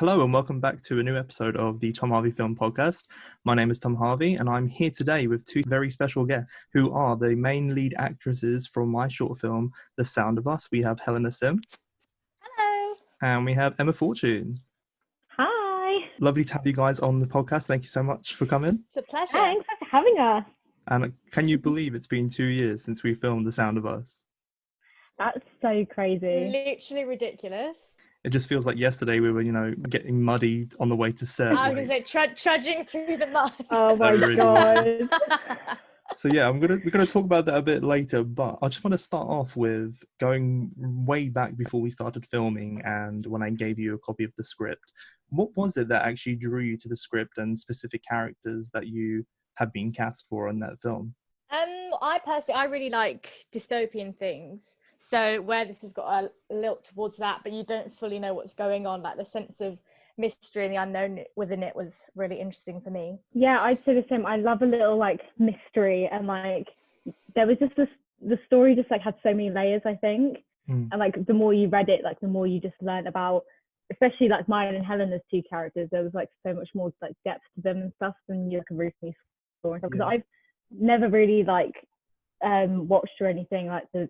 Hello and welcome back to a new episode of the Tom Harvey Film Podcast. My name is Tom Harvey and I'm here today with two very special guests who are the main lead actresses from my short film, The Sound of Us. We have Helena Sim. Hello. And we have Emma Fortune. Hi. Lovely to have you guys on the podcast. Thank you so much for coming. It's a pleasure. Thanks for having us. And can you believe it's been 2 years since we filmed The Sound of Us? That's so crazy. Literally ridiculous. It just feels like yesterday we were, getting muddy on the way to set. I was going to say, trudging through the mud. Oh my really god. So yeah, we're gonna talk about that a bit later, but I just want to start off with going way back before we started filming and when I gave you a copy of the script. What was it that actually drew you to the script and specific characters that you have been cast for in that film? I really like dystopian things. So where this has got a lilt towards that, but you don't fully know what's going on, like the sense of mystery and the unknown within it was really interesting for me. Yeah, I'd say the same. I love a little like mystery, and like there was just the story just like had so many layers, I think. And like the more you read it, like the more you just learn about, especially like mine and Helena's two characters, there was like so much more like depth to them and stuff than you can recently saw. Because I've never really like watched or anything like the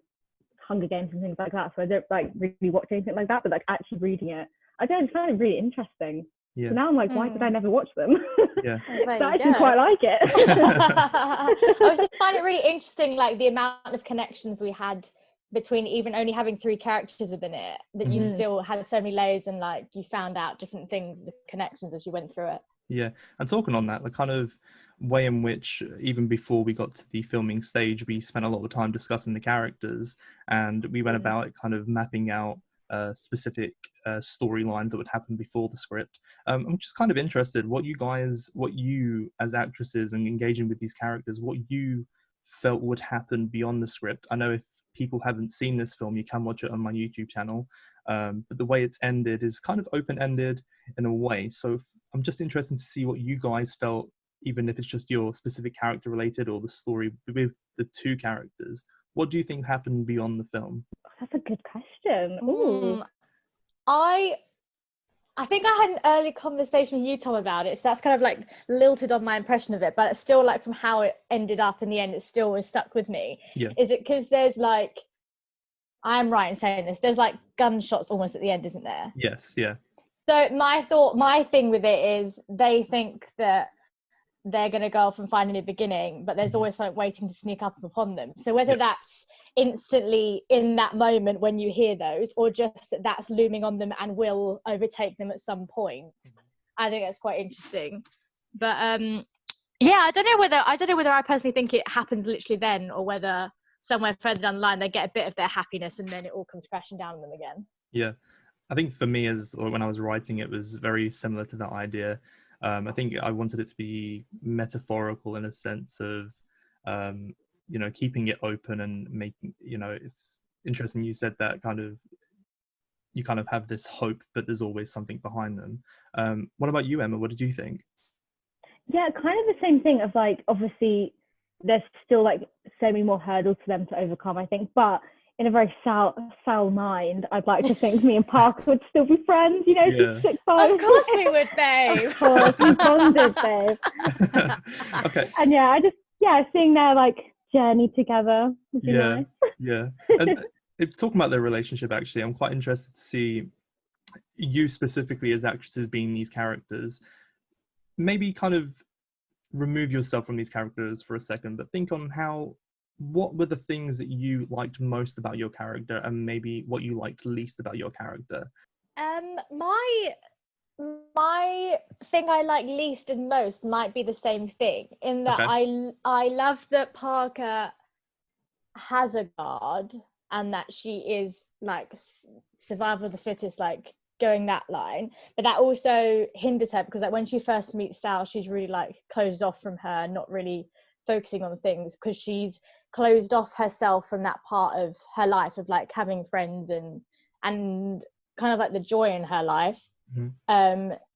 Hunger Games and things like that, so I don't like really watch anything like that, but like actually reading it, I find it really interesting. So now I'm like, why did I never watch them? Yeah. So I actually quite like it. I also find it really interesting, like the amount of connections we had between even only having 3 characters within it, that you still had so many layers and like you found out different things, the connections as you went through it. Yeah, and talking on that, the kind of way in which, even before we got to the filming stage, we spent a lot of time discussing the characters, and we went about it kind of mapping out specific storylines that would happen before the script. I'm just kind of interested, what you as actresses and engaging with these characters, what you felt would happen beyond the script. I know if people haven't seen this film, you can watch it on my YouTube channel, but the way it's ended is kind of open-ended in a way. So I'm just interested to see what you guys felt, even if it's just your specific character related or the story with the 2 characters. What do you think happened beyond the film? That's a good question. Ooh. I think I had an early conversation with you, Tom, about it, so that's kind of like lilted on my impression of it, but it's still like from how it ended up in the end, it still was stuck with me. Yeah. Is it because there's like, I'm right in saying this, there's like gunshots almost at the end, isn't there? Yes, yeah. So my thing with it is they think that they're going to go off and find a new beginning, but there's always something waiting to sneak up upon them. So whether that's instantly in that moment when you hear those, or just that's looming on them and will overtake them at some point, I think that's quite interesting. But yeah, I don't know whether I personally think it happens literally then, or whether somewhere further down the line they get a bit of their happiness and then it all comes crashing down on them again. Yeah, I think for me, when I was writing, it was very similar to that idea. I think I wanted it to be metaphorical in a sense of, keeping it open and making, it's interesting you said that you kind of have this hope, but there's always something behind them. What about you, Emma? What did you think? Yeah, kind of the same thing of like, obviously there's still like so many more hurdles for them to overcome, I think, but in a very foul mind, I'd like to think me and Parker would still be friends, Of course we would, babe. Of course, we bonded, babe. Okay. And seeing their like journey together would be nice. Yeah. And talking about their relationship, actually, I'm quite interested to see you specifically as actresses being these characters. Maybe kind of remove yourself from these characters for a second, but think on what were the things that you liked most about your character and maybe what you liked least about your character? My thing I like least and most might be the same thing, in that I love that Parker has a guard and that she is like survival of the fittest, like going that line, but that also hinders her because like when she first meets Sal, she's really like closed off from her, not really focusing on things because she's closed off herself from that part of her life of like having friends and kind of like the joy in her life,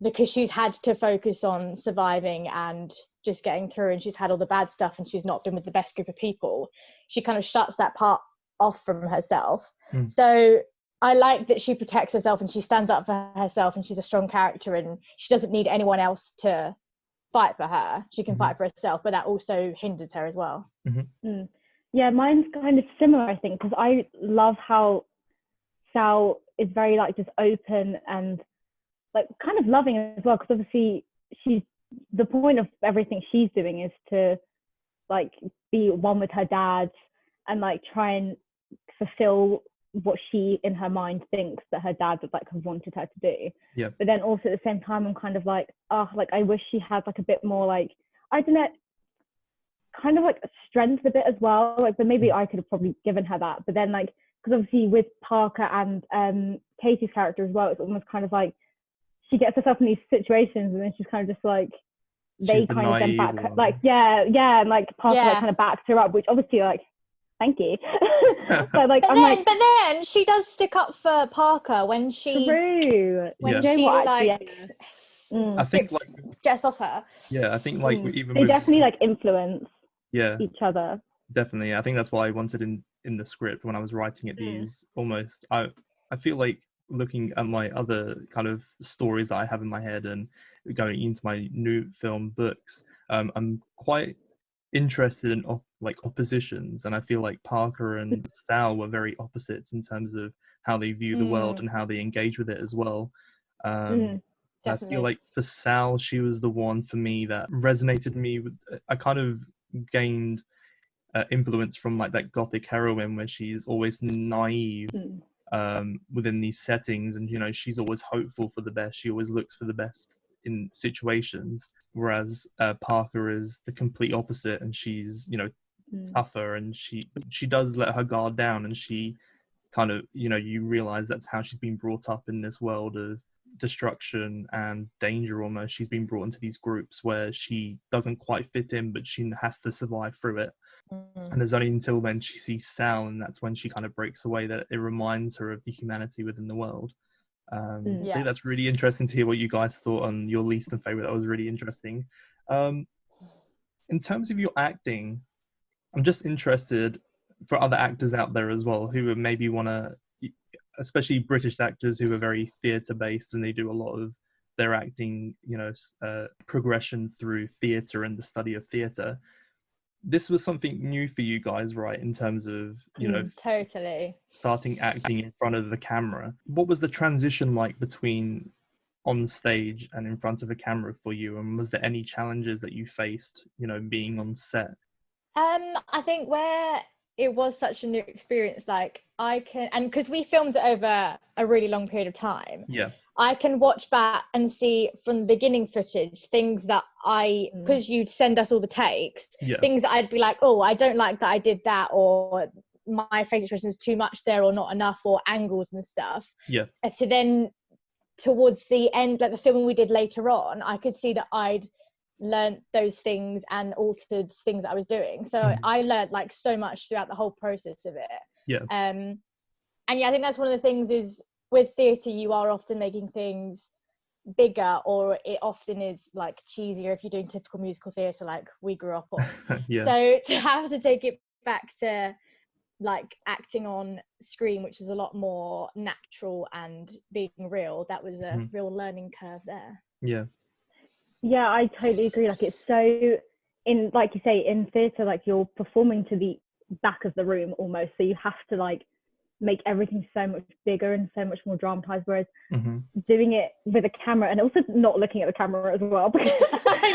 because she's had to focus on surviving and just getting through, and she's had all the bad stuff and she's not been with the best group of people. She kind of shuts that part off from herself. So I like that she protects herself and she stands up for herself, and she's a strong character, and she doesn't need anyone else to fight for her. She can fight for herself, but that also hinders her as well. Yeah, mine's kind of similar, I think, because I love how Sal is very like just open and like kind of loving as well, because obviously she's, the point of everything she's doing is to like be one with her dad and like try and fulfill what she in her mind thinks that her dad would like have wanted her to do. Yeah. But then also at the same time, I'm kind of like, oh, like I wish she had like a bit more like, I don't know, kind of like strength a bit as well. Like, but maybe I could have probably given her that. But then like, because obviously with Parker and Katie's character as well, it's almost kind of like she gets herself in these situations and then she's kind of just like, they kind of then back her, like, and like Parker like kind of backs her up, which obviously like, thank you. But like, but then she does stick up for Parker when she I think like stress off her. Yeah, I think like even they definitely like influence each other. Definitely, I think that's what I wanted in the script when I was writing it. These almost, I feel like looking at my other kind of stories that I have in my head and going into my new film books, I'm quite interested in oppositions, and I feel like Parker and Sal were very opposites in terms of how they view the world and how they engage with it as well. I feel like for Sal, she was the one for me that resonated me with. I kind of gained influence from like that gothic heroine where she's always naive within these settings, and you know, she's always hopeful for the best. She always looks for the best in situations, whereas Parker is the complete opposite, and she's, you know, tougher, and she does let her guard down, and she kind of, you know, you realize that's how she's been brought up in this world of destruction and danger. Almost, she's been brought into these groups where she doesn't quite fit in, but she has to survive through it. And there's only until then she sees Sal, and that's when she kind of breaks away, that it reminds her of the humanity within the world. So that's really interesting to hear what you guys thought on your least and favorite. That was really interesting. In terms of your acting, I'm just interested for other actors out there as well who maybe want to, especially British actors who are very theatre based, and they do a lot of their acting, you know, progression through theatre and the study of theatre. This was something new for you guys, right? In terms of, you know, totally starting acting in front of the camera. What was the transition like between on stage and in front of a camera for you? And was there any challenges that you faced, you know, being on set? I think where it was such a new experience, like and because we filmed it over a really long period of time, I can watch back and see from the beginning footage things that because you'd send us all the takes, things that I'd be like, oh, I don't like that I did that, or my face expression is too much there or not enough, or angles and stuff. And so then towards the end, like the filming we did later on, I could see that I'd learned those things and altered things that I was doing. So I learned like so much throughout the whole process of it. And I think that's one of the things is with theatre, you are often making things bigger, or it often is like cheesier if you're doing typical musical theatre like we grew up on. So to have to take it back to like acting on screen, which is a lot more natural and being real, that was a real learning curve there. Yeah, I totally agree. Like, it's so, in, like you say, in theatre, like you're performing to the back of the room almost, so you have to like make everything so much bigger and so much more dramatized, whereas doing it with a camera, and also not looking at the camera as well, because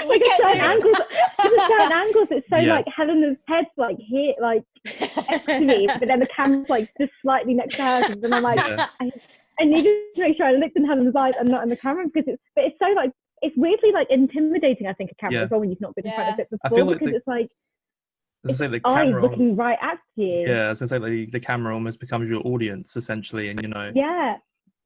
like at certain angles it's so like Helena's head's like here, like next to me, but then the camera's like just slightly next to her, and I'm like I needed to make sure I looked in Helena's eyes and not in the camera, because it's so like, it's weirdly like intimidating, I think, a camera as well, when you've not been in front of it before. I feel like because it's like, it's the camera looking right at you. Yeah, I was gonna say the camera almost becomes your audience essentially, and you know.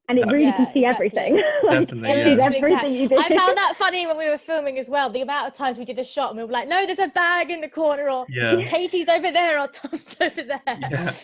And it really can see everything. Definitely, everything you do. I found that funny when we were filming as well. The amount of times we did a shot and we were like, "No, there's a bag in the corner," or "Katie's over there," or "Tom's over there."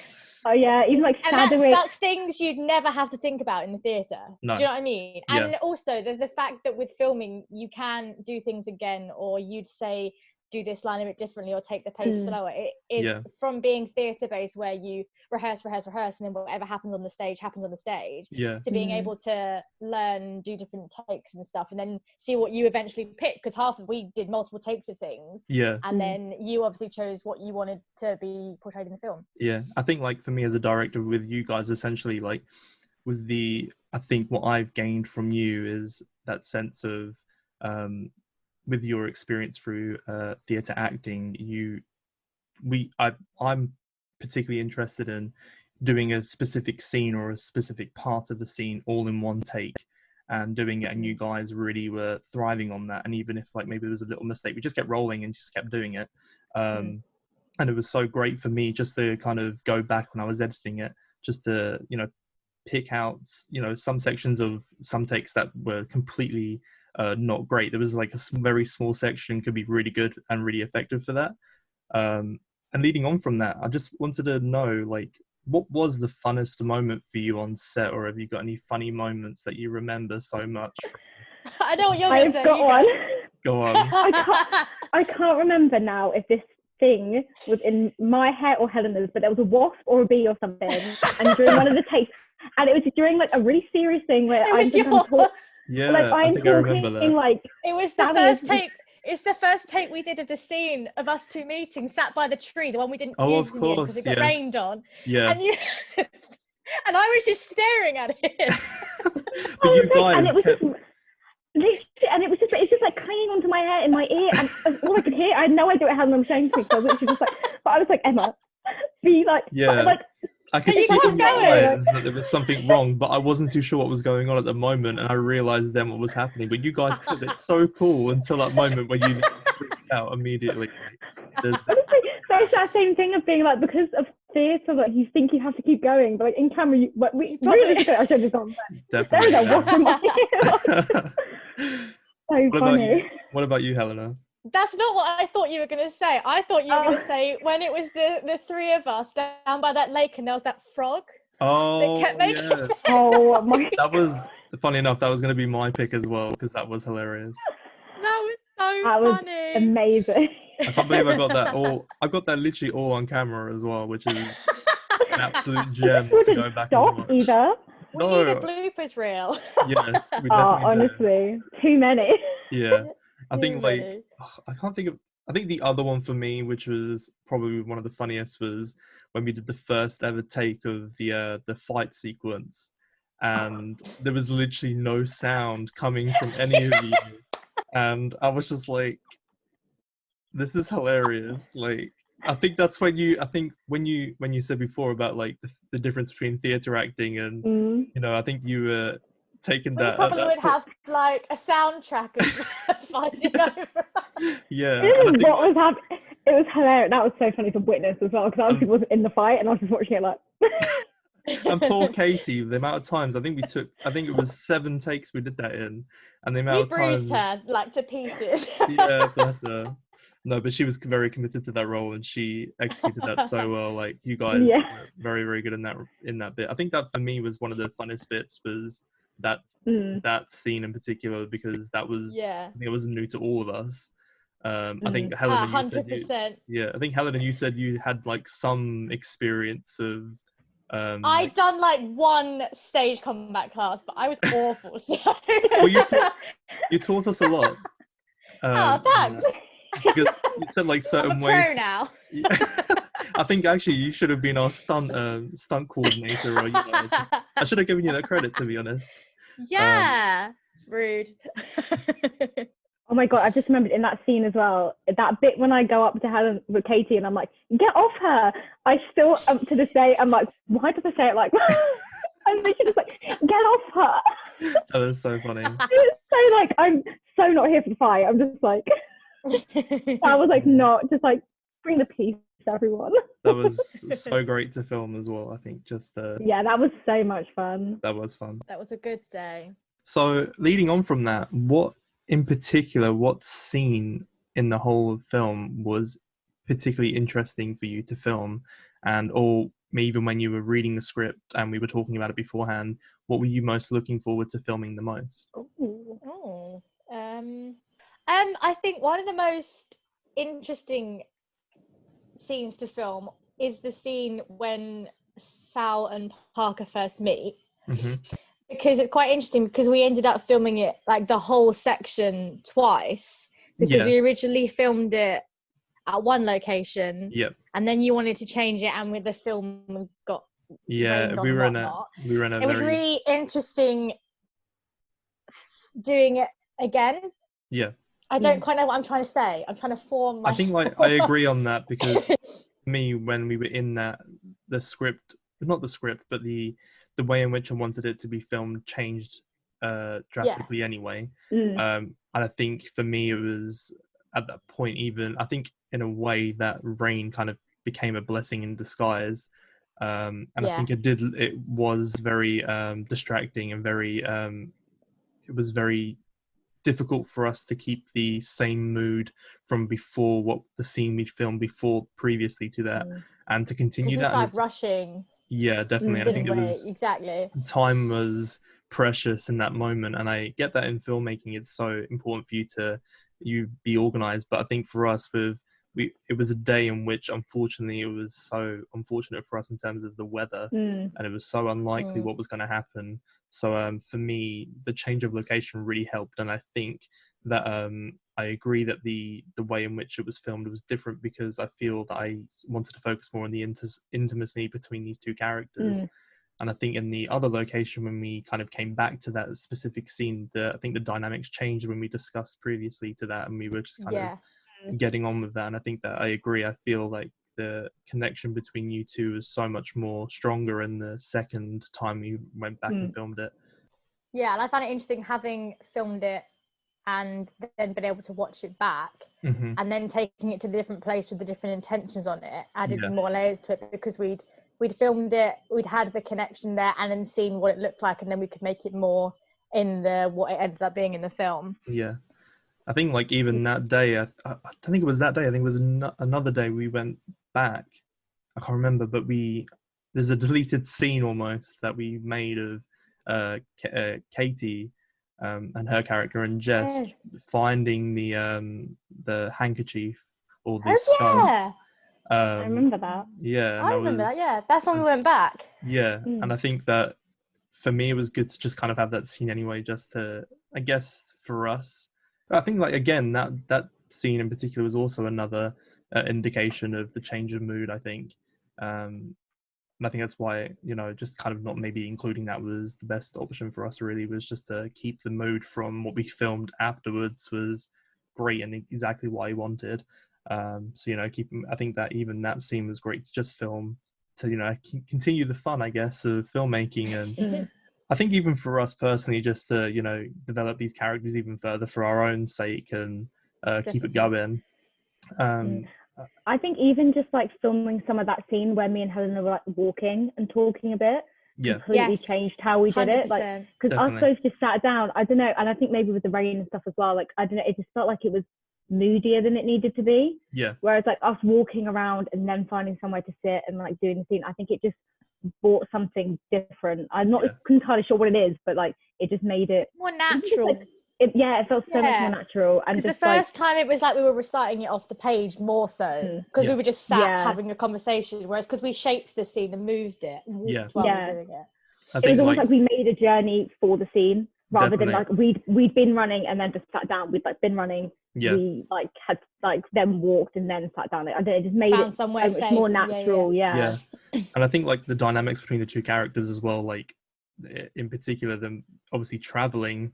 Oh yeah, even like shadowing. That's things you'd never have to think about in the theatre. Do you know what I mean? And also the fact that with filming you can do things again, or you'd say do this line a bit differently or take the pace slower. It is from being theatre based where you rehearse, and then whatever happens on the stage, to being able to learn, do different takes and stuff, and then see what you eventually pick, because we did multiple takes of things, and then you obviously chose what you wanted to be portrayed in the film. I think, like, for me as a director with you guys, essentially, like, I think what I've gained from you is that sense of with your experience through theatre acting, I'm particularly interested in doing a specific scene or a specific part of the scene all in one take and doing it, and you guys really were thriving on that. And even if, like, maybe there was a little mistake, we just kept rolling and just kept doing it. And it was so great for me just to kind of go back when I was editing it, just to, you know, pick out, you know, some sections of some takes that were completely not great. There was like a very small section could be really good and really effective for that. And leading on from that, I just wanted to know, like, what was the funnest moment for you on set, or have you got any funny moments that you remember so much? I know what you're going to say. I've got one. Go on. I can't remember now if this thing was in my hair or Helena's, but there was a wasp or a bee or something, and during one of the takes, and it was during like a really serious thing where I'm talking, yeah, like I think I remember that. Like, it was the first take. It's the first take we did of the scene of us two meeting, sat by the tree, the one we didn't use of course, because it got rained on. Yeah. And and I was just staring at it. But you guys and it was just like clinging onto my hair in my ear, and all I could hear, I had no idea what Helen was saying to me, so I was literally just like, but I was like, Emma, be like, like, I could see in your eyes that there was something wrong, but I wasn't too sure what was going on at the moment, and I realised then what was happening. But you guys kept it so cool until that moment when you freaked out immediately. Honestly, there's that same thing of being like, because of theatre, like, you think you have to keep going, but like in camera, we really I should have gone there. Definitely. There we go. What's in my ear? So funny. What about you, Helena? That's not what I thought you were going to say. I thought you were going to say when it was the three of us down by that lake and there was that frog. Oh, kept making yes. Oh, my God. That was, funny enough, that was going to be my pick as well, because that was hilarious. That was so funny. Was amazing. I can't believe I got that all. I got that literally all on camera as well, which is an absolute gem to go back and watch. Either. We need a bloopers reel. Yes, we definitely honestly, too many. Yeah. I think I think the other one for me, which was probably one of the funniest, was when we did the first ever take of the fight sequence, and there was literally no sound coming from any of you, and I was just like, this is hilarious. Like, I think that's when you said before about like the difference between theatre acting and you know, I think you were taking that. We probably would have like a soundtrack of fighting over. Yeah. It was hilarious. That was so funny to witness as well, because I wasn't in the fight and I was just watching it like. And poor Katie, the amount of times I think it was 7 takes we did that in, and the amount of times bruised her like to pieces. Yeah, bless her. No, but she was very committed to that role, and she executed that so well. Like, you guys were very, very good in that bit. I think that for me was one of the funnest bits, was that scene in particular, because that was I think it was new to all of us. I think Helena, 100%. I think Helena, you said you had like some experience of. I'd done like one stage combat class, but I was awful. So. Well, you taught us a lot. Thanks. Because you said like certain I'm a ways. pro now. I think actually you should have been our stunt coordinator, or I should have given you that credit, to be honest. Yeah, rude. Oh my God, I just remembered in that scene as well, that bit when I go up to Helen with Katie and I'm like, get off her. I still, to this day, I'm like, why did I say it like that? I'm literally just like, get off her. That was so funny. So like, I'm so not here for the fight. I'm just like, I was like, not, just like, bring the peace to everyone. That was so great to film as well, I think. Yeah, that was so much fun. That was fun. That was a good day. So leading on from that, what scene in the whole film was particularly interesting for you to film? And or even when you were reading the script and we were talking about it beforehand, what were you most looking forward to filming the most? I think one of the most interesting scenes to film is the scene when Sal and Parker first meet. Mm-hmm. Because it's quite interesting because we ended up filming it like the whole section twice, because we originally filmed it at one location. Yep. And then you wanted to change it, and with the film got rained on we were in a it was really interesting doing it again. Yeah. I don't quite know what I'm trying to say. I'm trying to form my I think I agree on that, because me, when we were in that, the script, not the script, but the way in which I wanted it to be filmed changed drastically anyway. And I think for me, it was at that point, even, I think in a way that rain kind of became a blessing in disguise. And I think it was very distracting and very, it was very difficult for us to keep the same mood from before, what the scene we'd filmed before previously to that, and to continue that. Like rushing. Yeah, definitely. And I think it was exactly. Time was precious in that moment, and I get that in filmmaking it's so important for you be organized. But I think for us, it was a day in which, unfortunately, it was so unfortunate for us in terms of the weather, and it was so unlikely what was going to happen. So for me, the change of location really helped, and I think that I agree that the way in which it was filmed was different, because I feel that I wanted to focus more on the intimacy between these two characters. And I think in the other location, when we kind of came back to that specific scene, I think the dynamics changed when we discussed previously to that, and we were just kind of getting on with that. And I think that I agree. I feel like the connection between you two is so much more stronger in the second time we went back and filmed it. Yeah, and I found it interesting having filmed it and then been able to watch it back, and then taking it to the different place with the different intentions on it, added more layers to it, because we'd filmed it, we'd had the connection there, and then seen what it looked like, and then we could make it more in what it ended up being in the film. Yeah. I think like even that day, I don't think it was that day, I think it was another day we went back. I can't remember, but there's a deleted scene almost that we made of Katie and her character, and Jess finding the handkerchief or the scarf. I remember that. Yeah, I remember that. Yeah, that's when we went back. Yeah, and I think that for me it was good to just kind of have that scene anyway, just to, I guess, for us. I think like again that scene in particular was also another indication of the change of mood, I think. And I think that's why, just kind of not maybe including that was the best option for us, really, was just to keep the mood from what we filmed afterwards was great and exactly what I wanted. So, I think that even that scene was great to just film, to, continue the fun, I guess, of filmmaking. And I think even for us personally, just to, develop these characters even further for our own sake and keep it going. I think even just like filming some of that scene where me and Helena were like walking and talking a bit completely changed how we did 100%. It. Like, because us both just sat down, I don't know, and I think maybe with the rain and stuff as well, like, I don't know, it just felt like it was moodier than it needed to be. Yeah. Whereas like us walking around and then finding somewhere to sit and like doing the scene, I think it just brought something different. I'm not entirely sure what it is, but like it just made it more natural. It felt so much more natural. And because the first time it was like we were reciting it off the page more so, because we were just sat having a conversation, whereas because we shaped the scene and moved it and walked while we were doing it. I think it was almost like we made a journey for the scene rather than like we'd been running and then just sat down. We'd like been running. We like had like then walked and then sat down. I don't know, it just made it somewhere so much more natural. Yeah. And I think like the dynamics between the two characters as well, like in particular them obviously traveling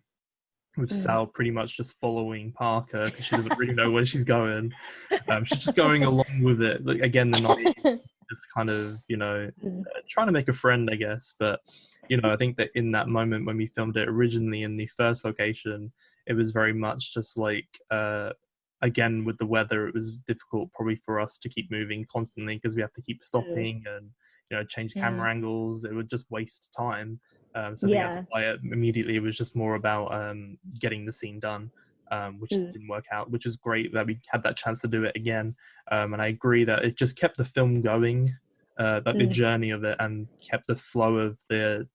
with Sal pretty much just following Parker because she doesn't really know where she's going. She's just going along with it. Like, again, the night just kind of, trying to make a friend, I guess. But, I think that in that moment when we filmed it originally in the first location, it was very much just like, again, with the weather, it was difficult probably for us to keep moving constantly because we have to keep stopping and, change camera angles. It would just waste time. So I think that's why immediately it was just more about getting the scene done, which didn't work out, which is great that we had that chance to do it again. And I agree that it just kept the film going, the journey of it, and kept the flow of the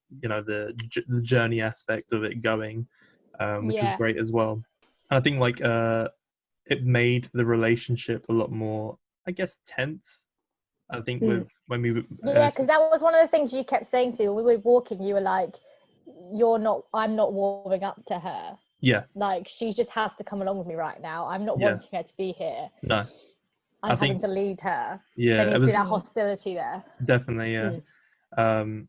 journey aspect of it going, which was great as well. And I think like it made the relationship a lot more, I guess, tense. I think with when we because that was one of the things you kept saying to me when we were walking. You were like, I'm not warming up to her. Yeah, like she just has to come along with me right now. I'm not wanting her to be here. No, I'm having to lead her. Yeah, there needs to be that hostility there. Definitely, yeah. And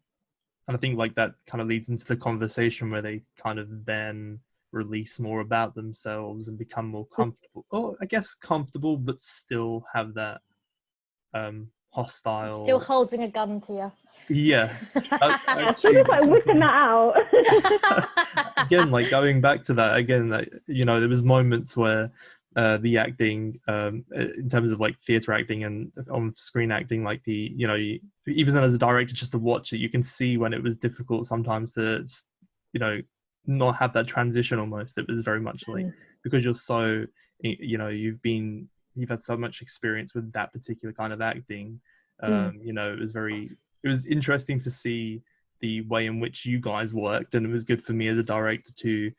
I think like that kind of leads into the conversation where they kind of then release more about themselves and become more comfortable. Oh, I guess comfortable, but still have that hostile. Still holding a gun to you. Yeah. Actually, just like whipping that out. Again, like going back to that again, that there was moments where the acting, in terms of like theater acting and on-screen acting, like even as a director, just to watch it, you can see when it was difficult sometimes to, not have that transition. Almost, it was very much like because you're so, you've had so much experience with that particular kind of acting. It was interesting to see the way in which you guys worked, and it was good for me as a director to,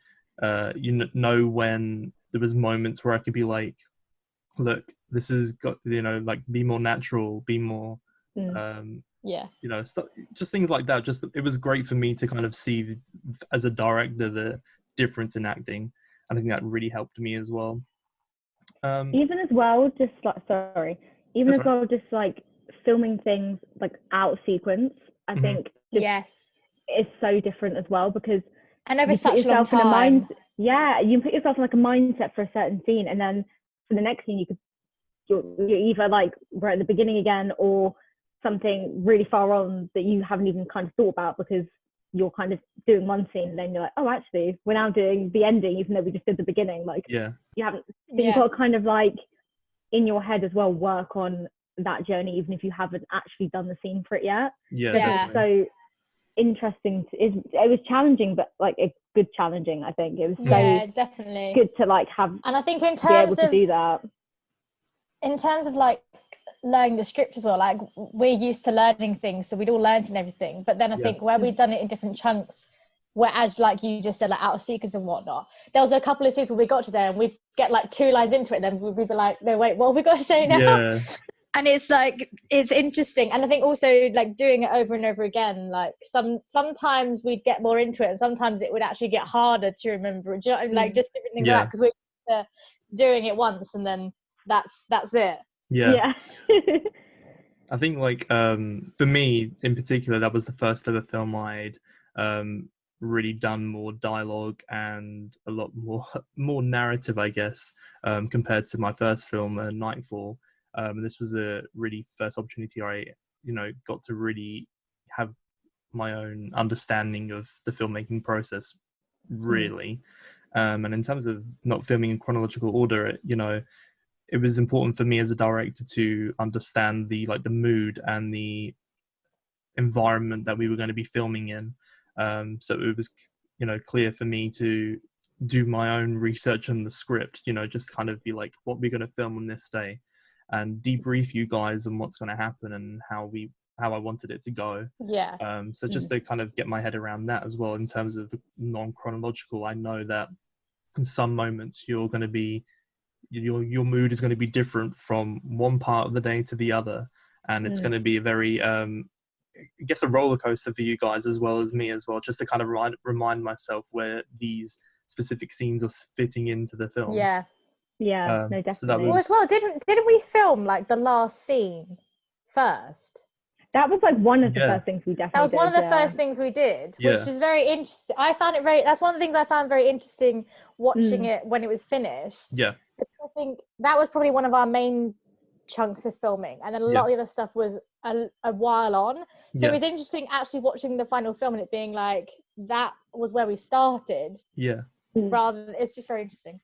know when there was moments where I could be like, look, this has got, like be more natural, be more, just things like that. Just, it was great for me to kind of see as a director the difference in acting. I think that really helped me as well. Even as well, just like filming things like out of sequence, I think it's so different as well, because and over such a long time. You put yourself in like a mindset for a certain scene, and then for the next scene you're either like right at the beginning again, or something really far on that you haven't even kind of thought about, because you're kind of doing one scene and then you're like, oh, actually we're now doing the ending even though we just did the beginning. Like you haven't, so you've got to kind of like in your head as well work on that journey even if you haven't actually done the scene for it yet. So interesting it was challenging, but like a good challenging. I think it was so definitely good to like have, and I think in terms be able to do that in terms of like learning the script as well, like we're used to learning things, so we'd all learned and everything, but then I think where we'd done it in different chunks, whereas like you just said, like out of sequence and whatnot, there was a couple of scenes where we got to there and we'd get like 2 lines into it and then we'd be like, no wait, what have we got to say now? And it's like, it's interesting. And I think also like doing it over and over again, like sometimes we'd get more into it and sometimes it would actually get harder to remember. Do you know what I mean? Like just different things like that, because we're doing it once and then that's it. I think like for me in particular, that was the first ever film I'd really done more dialogue and a lot more narrative, I guess, compared to my first film, Nightfall. And this was the really first opportunity I got to really have my own understanding of the filmmaking process, really. And in terms of not filming in chronological order, it was important for me as a director to understand the mood and the environment that we were going to be filming in. So it was, clear for me to do my own research on the script, just kind of be like, what we're going to film on this day, and debrief you guys on what's going to happen and how I wanted it to go. So just to kind of get my head around that as well in terms of non-chronological, I know that in some moments you're going to be, your mood is going to be different from one part of the day to the other, and it's going to be a very I guess a roller coaster for you guys as well as me as well, just to kind of remind myself where these specific scenes are fitting into the film. No, definitely. So that was... Well, didn't we film like the last scene first? That was like one of the first things we definitely did. That was one of the first things we did, which is very interesting. I found it that's one of the things I found very interesting watching it when it was finished. Because I think that was probably one of our main chunks of filming, and then a lot of the other stuff was a while on. So it was interesting actually watching the final film and it being like, that was where we started. Rather than, it's just very interesting.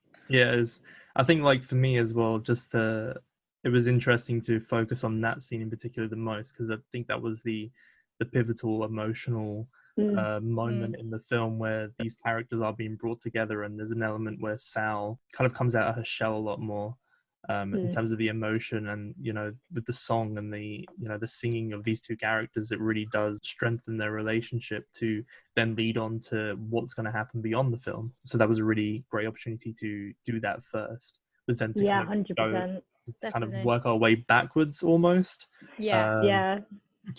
I think like for me as well, just it was interesting to focus on that scene in particular the most, because I think that was the pivotal emotional moment in the film where these characters are being brought together, and there's an element where Sal kind of comes out of her shell a lot more in terms of the emotion, and with the song and the the singing of these two characters, it really does strengthen their relationship to then lead on to what's going to happen beyond the film. So that was a really great opportunity to do that first, was then to Yeah, kind of 100%. kind of work our way backwards almost. Yeah.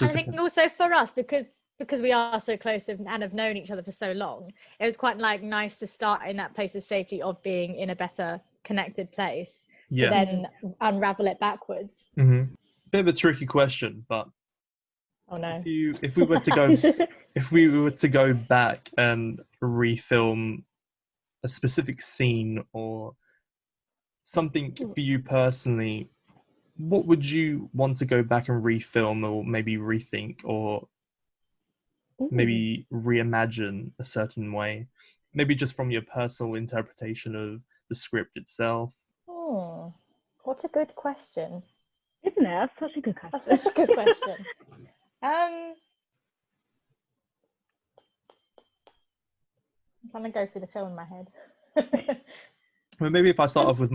I think also for us, because we are so close and have known each other for so long, it was quite like nice to start in that place of safety of being in a better connected place, to then unravel it backwards. Bit of a tricky question, but oh no, if we were to go back and refilm a specific scene or something for you personally, what would you want to go back and refilm, or maybe rethink, or maybe reimagine a certain way? Maybe just from your personal interpretation of the script itself. What a good question. Isn't it? That's such a good question. That's such a good question. I'm trying to go through the film in my head. Well, maybe if I start off with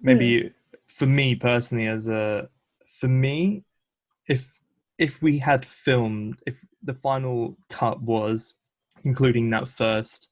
maybe for me personally, if we had filmed, if the final cut was including that first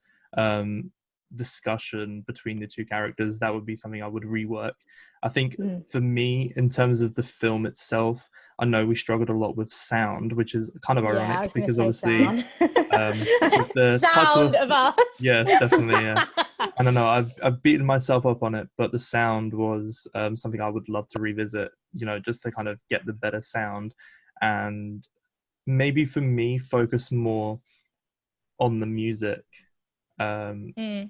discussion between the two characters, that would be something I would rework. I think for me, in terms of the film itself, I know we struggled a lot with sound, which is kind of ironic because obviously with the sound of us. Yes, definitely. Yeah. I don't know. I've beaten myself up on it, but the sound was something I would love to revisit. Just to kind of get the better sound, and maybe for me focus more on the music.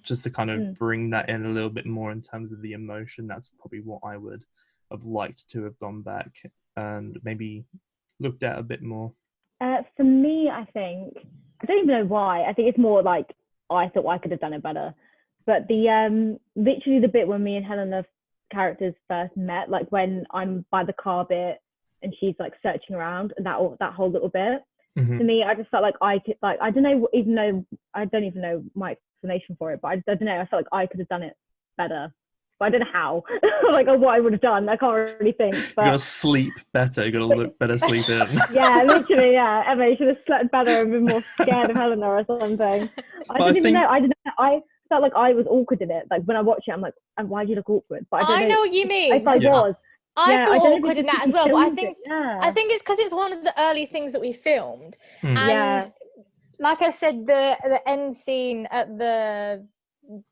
Just to kind of bring that in a little bit more in terms of the emotion. That's probably what I would have liked to have gone back and maybe looked at a bit more. For me, I think, I don't even know why. I think it's more like I thought I could have done it better. But the literally the bit when me and Helena's characters first met, like when I'm by the car bit and she's like searching around, and that whole little bit. To me, I just felt like I could, like, I don't know, even though I don't even know my explanation for it, but I don't know, I felt like I could have done it better, but I don't know how, like, or what I would have done. I can't really think. But you gotta sleep better, you gotta look better sleeping. Yeah, literally, yeah. Emma, you should have slept better and been more scared of Helena or something. I didn't even know. I felt like I was awkward in it. Like when I watch it, I'm like, why do you look awkward? But I know what you mean. I was. I feel awkward in that as well, but I think it's because it's one of the early things that we filmed, and like I said, the end scene at the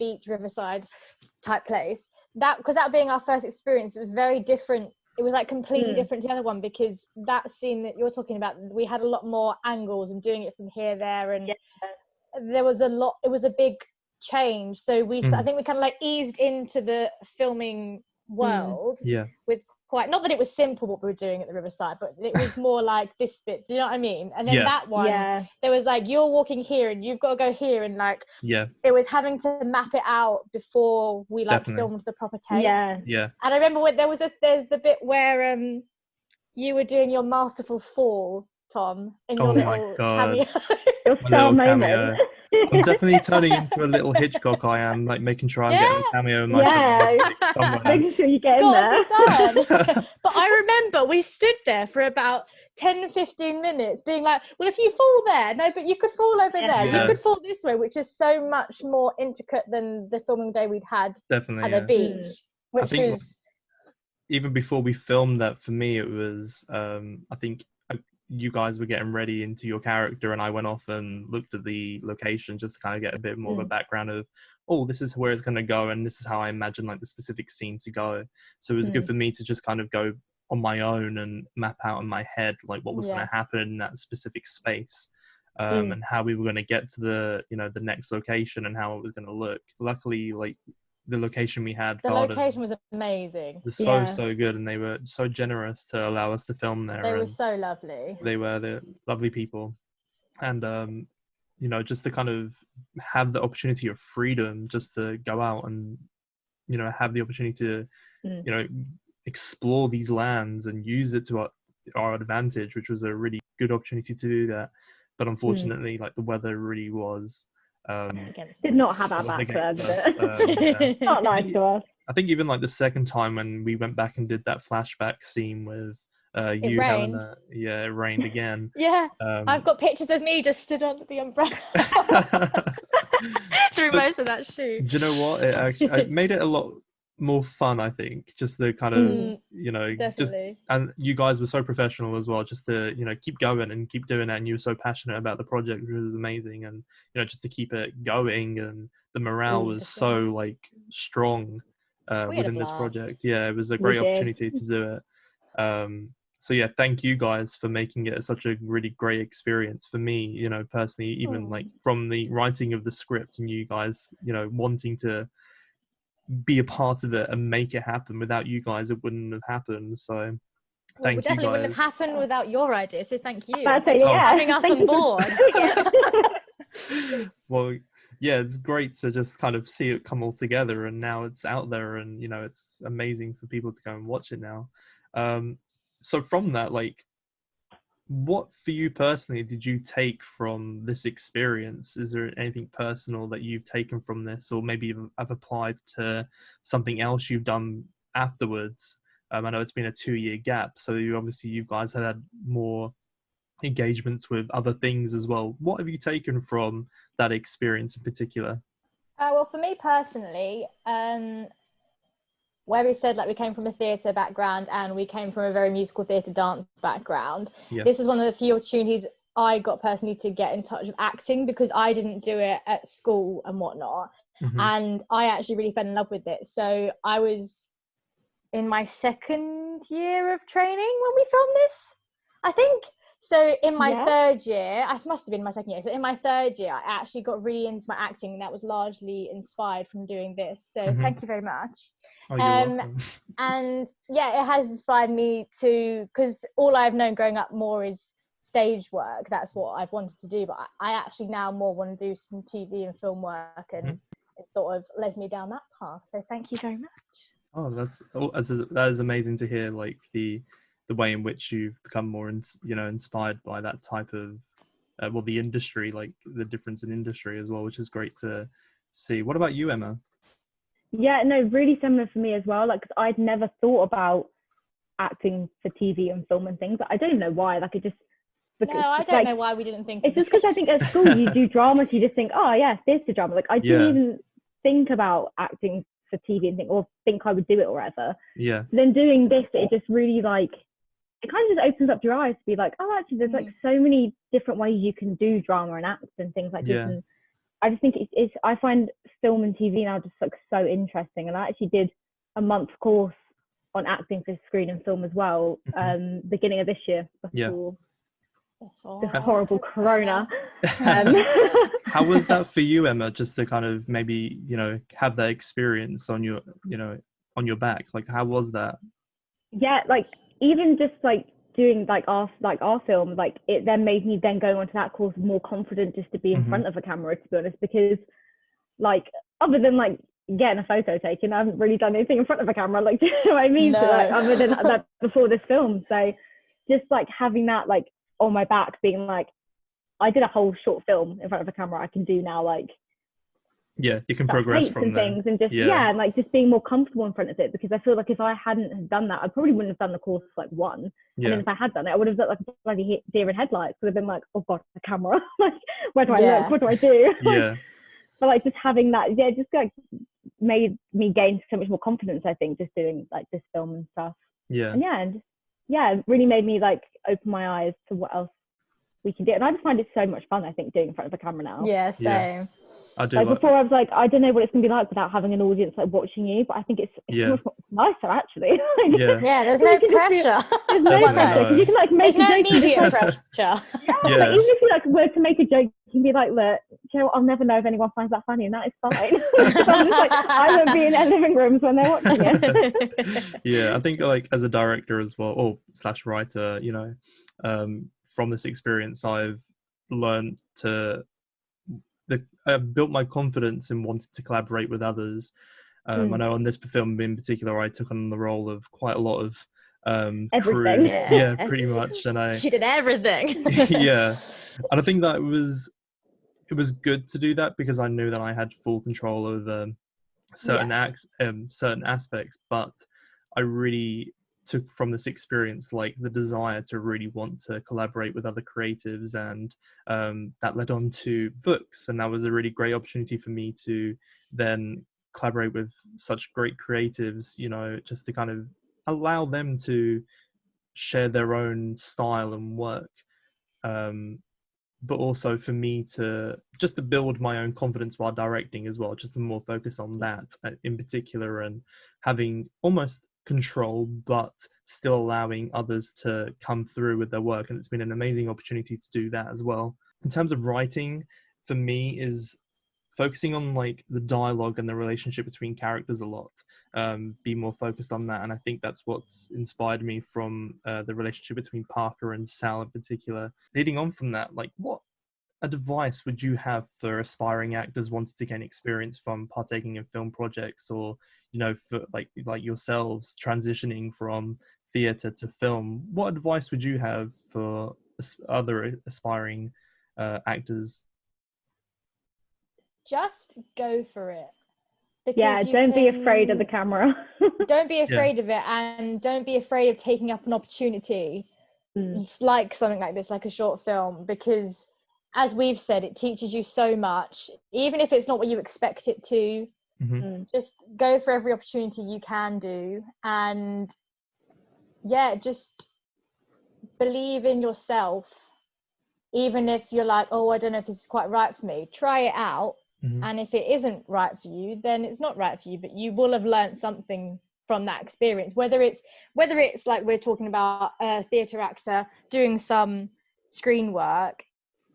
beach, riverside type place, because that being our first experience, it was very different. It was like completely different to the other one, because that scene that you're talking about, we had a lot more angles and doing it from here, there, and there was a lot. It was a big change, so I think we kind of like eased into the filming world with quite, not that it was simple what we were doing at the riverside, but it was more like this bit, do you know what I mean? And then that one, there was like, you're walking here and you've got to go here, and like it was having to map it out before we like filmed the proper take. And I remember when there's the bit where you were doing your masterful fall, Tom, in your little cameo. Your star moment. I'm definitely turning into a little Hitchcock. I am, like, making sure I'm getting a cameo in my somewhere. Making sure you get in there. But I remember we stood there for about 10-15 minutes being like, well, if you fall there, no, but you could fall over there, you could fall this way, which is so much more intricate than the filming day we'd had at the beach, which was... Even before we filmed that, for me, it was, I think you guys were getting ready into your character, and I went off and looked at the location just to kind of get a bit more of a background of, this is where it's going to go, and this is how I imagine like the specific scene to go. So it was good for me to just kind of go on my own and map out in my head like what was going to happen in that specific space, and how we were going to get to the the next location and how it was going to look. Luckily, like, the location we had, location was amazing. It was so good, and they were so generous to allow us to film there. They were so lovely. They were the lovely people, and just to kind of have the opportunity of freedom, just to go out and have the opportunity to explore these lands and use it to our advantage, which was a really good opportunity to do that. But unfortunately, like, the weather really was. Did not have our back then. Not nice to us. I think even like the second time when we went back and did that flashback scene with you, Helena, it rained again. I've got pictures of me just stood under the umbrella through most of that shoot. Do you know what? It made it a lot more fun, I think. Just the kind of, you know, Definitely. and you guys were so professional as well, just to, you know, keep going and keep doing it. And you were so passionate about the project, which was amazing. And, you know, just to keep it going, and the morale was so like strong within this project. Yeah, it was a great opportunity to do it. So yeah, thank you guys for making it such a really great experience for me, you know, personally, even like from the writing of the script, and you guys, you know, wanting to be a part of it and make it happen. Without you guys, it wouldn't have happened. So thank you guys. Definitely wouldn't have happened without your idea. So thank you for having us on board. Well, yeah, it's great to just kind of see it come all together, and now it's out there, and you know, it's amazing for people to go and watch it now. So from that, like, what for you personally did you take from this experience? Is there anything personal that you've taken from this, or maybe even have applied to something else you've done afterwards? I know it's been a 2-year gap, so you guys had more engagements with other things as well. What have you taken from that experience in particular? Well, for me personally, where we said like we came from a theatre background and we came from a very musical theatre dance background, this is one of the few opportunities I got personally to get in touch with acting, because I didn't do it at school and whatnot. And I actually really fell in love with it. So I was in my 2nd year of training when we filmed this, I think. So in my 3rd year, I must have been my 2nd year. So in my 3rd year, I actually got really into my acting, and that was largely inspired from doing this. So thank you very much. Oh, you're welcome. And yeah, it has inspired me to, because all I've known growing up more is stage work. That's what I've wanted to do. But I actually now more want to do some TV and film work, and it sort of led me down that path. So thank you very much. Oh, that is amazing to hear. Like the way in which you've become more, inspired by that type of, the industry, like the difference in industry as well, which is great to see. What about you, Emma? Yeah, no, really similar for me as well. Like, 'cause I'd never thought about acting for TV and film and things. I don't even know why. Like, it just. No, I don't know why we didn't think. It's just because I think at school you do drama, so you just think, oh yeah, theatre drama. Like, I didn't even think about acting for TV and think I would do it or whatever. Yeah. So then doing this, it just really like, it kind of just opens up your eyes to be like, oh, actually, there's like so many different ways you can do drama and act and things like this. And I just think it's I find film and TV now just like so interesting. And I actually did a month course on acting for screen and film as well, beginning of this year, before this horrible corona. How was that for you, Emma, just to kind of maybe, have that experience on your, on your back? Like, how was that? Yeah, like even just like doing like our film, like it then made me then go onto that course more confident just to be in front of a camera, to be honest, because like other than like getting a photo taken, I haven't really done anything in front of a camera, like, do you know what I mean? No. So, like, other than that before this film. So just like having that like on my back, being like, I did a whole short film in front of a camera, I can do now, like, yeah, you can progress from there. Things and just and like just being more comfortable in front of it, because I feel like if I hadn't have done that, I probably wouldn't have done the course like one. And then if I had done it, I would have looked like a bloody deer in headlights. Would have been like, oh god, the camera, like, where do I look? What do I do? But like just having that, just like made me gain so much more confidence, I think, just doing like this film and stuff. And it really made me like open my eyes to what else we can do. And I just find it so much fun, I think, doing in front of a camera now. Yeah, same. I do. Like before, I was like, I don't know what it's gonna be like without having an audience like watching you, but I think it's much nicer actually. There's no pressure. There's no pressure. You can like make a joke. Immediate pressure. Like, even if you like were to make a joke, you can be like, look, you know, I'll never know if anyone finds that funny, and that is fine. So I'm just like, I won't be in their living rooms when they're watching it. I think like as a director as well, or / writer, from this experience, I've learned to. I've built my confidence in wanting to collaborate with others. I know on this film in particular, I took on the role of quite a lot of everything. Crew. Yeah, pretty much. And she did everything. And I think that it was good to do that, because I knew that I had full control over certain aspects. But I really took from this experience like the desire to really want to collaborate with other creatives, and that led on to books, and that was a really great opportunity for me to then collaborate with such great creatives, you know, just to kind of allow them to share their own style and work. But also for me to just to build my own confidence while directing as well, just to more focus on that in particular, and having almost control, but still allowing others to come through with their work. And it's been an amazing opportunity to do that as well. In terms of writing, for me, is focusing on like the dialogue and the relationship between characters a lot, be more focused on that. And I think that's what's inspired me from the relationship between Parker and Sal in particular. Leading on from that, like, what advice would you have for aspiring actors wanting to gain experience from partaking in film projects, or, you know, for like yourselves transitioning from theatre to film? What advice would you have for other aspiring actors? Just go for it. Yeah, don't be afraid of the camera. Don't be afraid of it, and don't be afraid of taking up an opportunity. It's like something like this, like a short film, because as we've said, it teaches you so much, even if it's not what you expect it to. Just go for every opportunity you can do, and just believe in yourself. Even if you're like, oh, I don't know if this is quite right for me, try it out. And if it isn't right for you, then it's not right for you, but you will have learned something from that experience, whether it's like we're talking about a theatre actor doing some screen work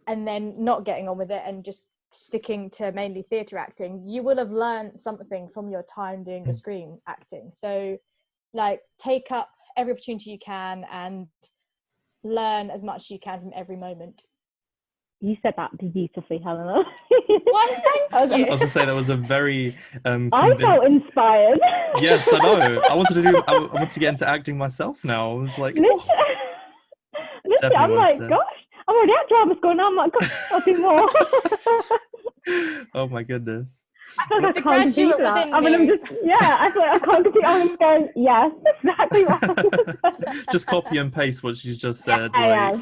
and then not getting on with it and just sticking to mainly theatre acting. You will have learned something from your time doing the screen acting. So like, take up every opportunity you can and learn as much as you can from every moment. You said that beautifully, Helena. Well, thank you. I was going to say that was a very I felt inspired. Yes, I know. I wanted to get into acting myself now. I was like, literally, I'm like, gosh, I'm already at drama school now. I'm like, gosh, I'll do more. Oh my goodness. I feel like I can't do that. I mean, I feel like I can't compete. I'm going, yes, exactly right. Just copy and paste what she's just said. Ditto.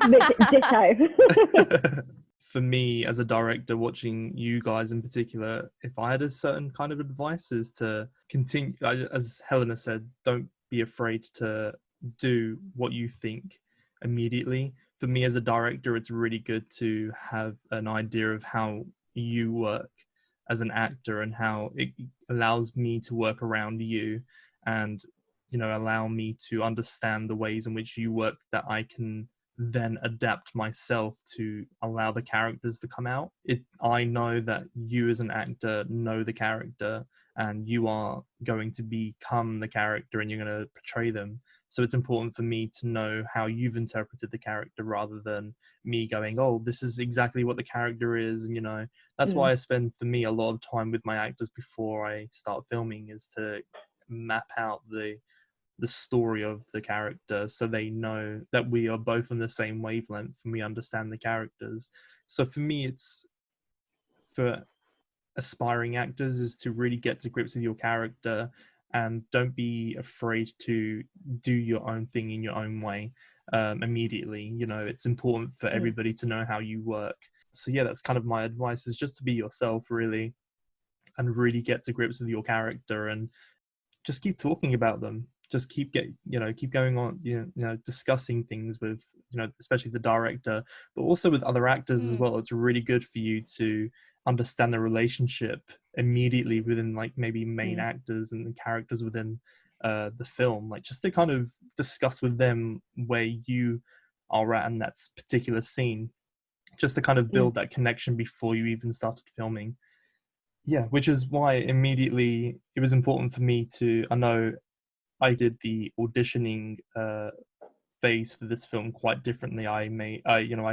For me, as a director, watching you guys in particular, if I had a certain kind of advice, is to continue, as Helena said, don't be afraid to do what you think immediately. For me as a director, it's really good to have an idea of how you work as an actor and how it allows me to work around you, and, you know, allow me to understand the ways in which you work, that I can then adapt myself to allow the characters to come out. I know that you as an actor know the character, and you are going to become the character and you're going to portray them. So it's important for me to know how you've interpreted the character, rather than me going, oh, this is exactly what the character is. And, you know, that's why I spend, for me, a lot of time with my actors before I start filming, is to map out the story of the character, so they know that we are both on the same wavelength and we understand the characters. So for me, it's, for aspiring actors, is to really get to grips with your character, and don't be afraid to do your own thing in your own way immediately. You know, it's important for everybody to know how you work. So yeah, that's kind of my advice, is just to be yourself, really, and really get to grips with your character, and just keep talking about them. Just keep going on, discussing things with, especially the director, but also with other actors as well. It's really good for you to understand the relationship immediately within, like, maybe main actors and characters within the film, like, just to kind of discuss with them where you are at in that particular scene, just to kind of build that connection before you even started filming. Yeah, which is why immediately it was important for me to, I know I did the auditioning phase for this film quite differently. I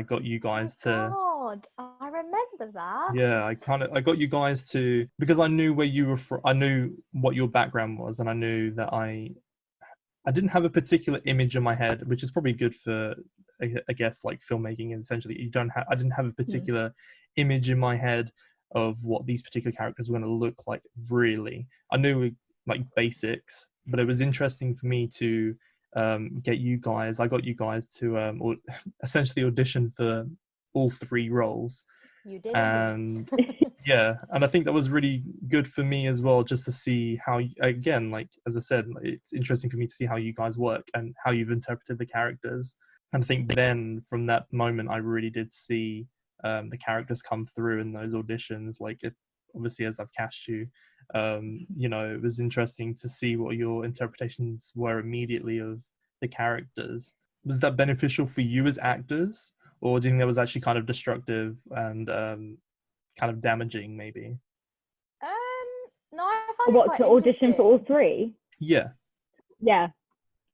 got you guys to. God, I remember that. Yeah, I got you guys to, because I knew where you were from. I knew what your background was, and I knew that I didn't have a particular image in my head, which is probably good for, I guess, like filmmaking. And essentially, I didn't have a particular image in my head of what these particular characters were going to look like. Really, I knew, like, basics, but it was interesting for me to get you guys. I got you guys to essentially audition for all three roles. You did. And Yeah, and I think that was really good for me as well, just to see how, again, like as I said, it's interesting for me to see how you guys work and how you've interpreted the characters. And I think then from that moment, I really did see the characters come through in those auditions. Like, obviously, as I've cast you, it was interesting to see what your interpretations were immediately of the characters. Was that beneficial for you as actors, or do you think that was actually kind of destructive and kind of damaging, maybe? No, I find it What, quite to audition for all interesting. three? Yeah. Yeah.